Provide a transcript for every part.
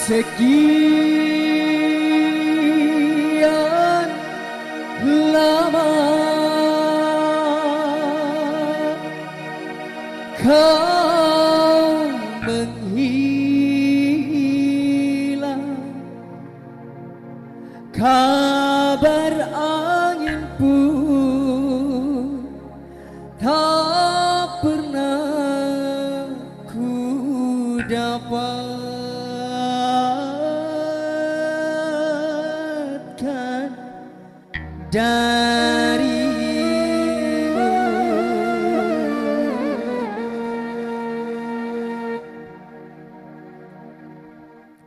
Sekian lama kau menghilang, kabar angin pun tak pernah ku dapatkan darimu.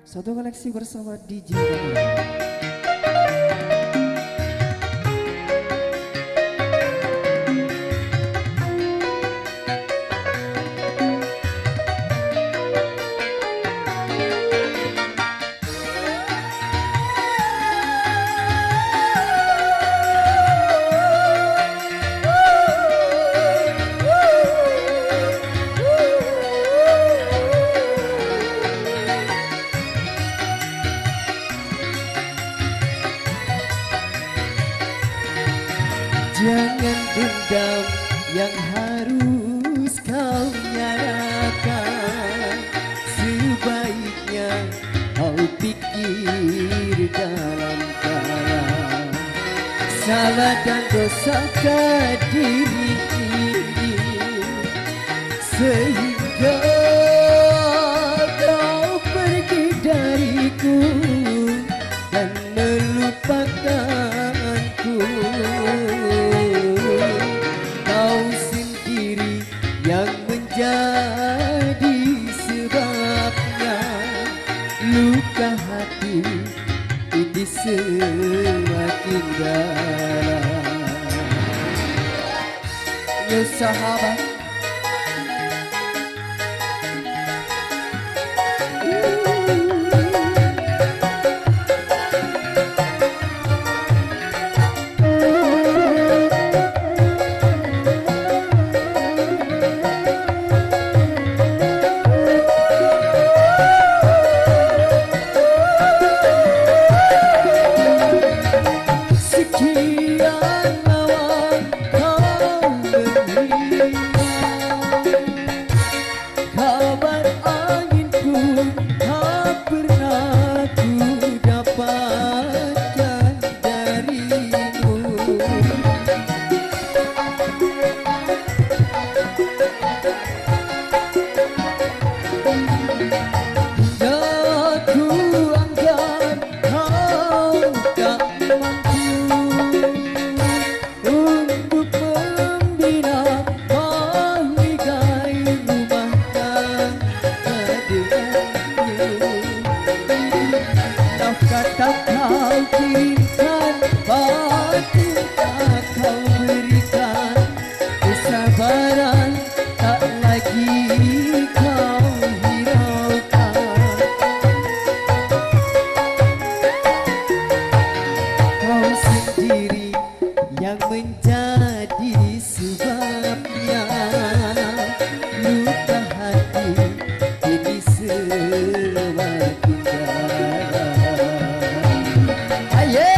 Satu koleksi bersama DJ Jangan dendam yang harus kau nyatakan. Sebaiknya kau pikir dalam-dalam salah dan dosa diri ini, sehingga kau pergi dariku dan melupakanku. Yang menjadi sebabnya luka hati ini semakin dalam. Ya sahabat, kesabaran tak lagi kau hiraukan. Kau sendiri yang menjadi sebabnya luka hati ini semakin dalam. Aye,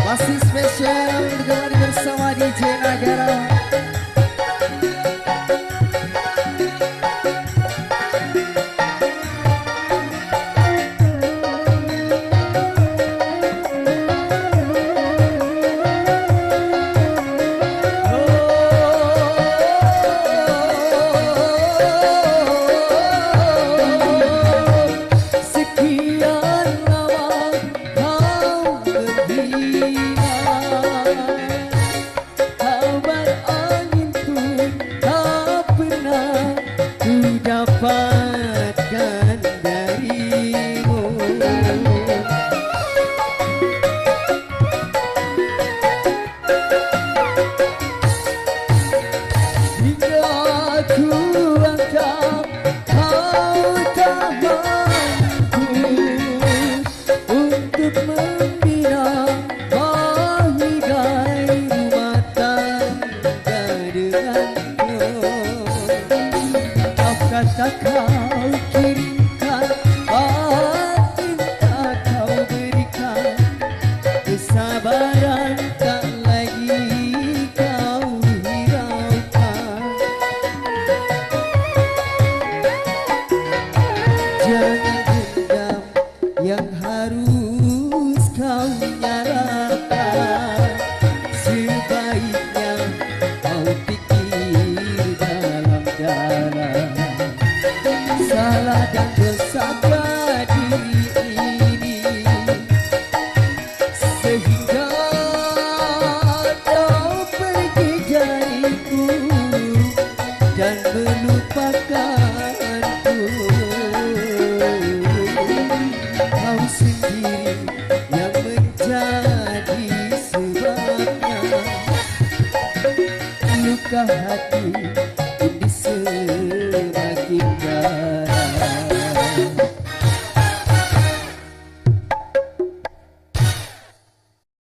masih spesial dengan bersama DJ Nagara. Dapatkan darimu. Hingga ku anggap kau tak mampu untuk membina bahagia rumah tangga denganmu. Kata kau kirimkan Jangan dendam yang harus kau nyalakan. Sebaiknya kau pikir dalam dalam. Salah dan dosa diri ini, sehingga kau pergi dariku dan melupakanku. Kau sendiri yang menjadi sebabnya luka hati ini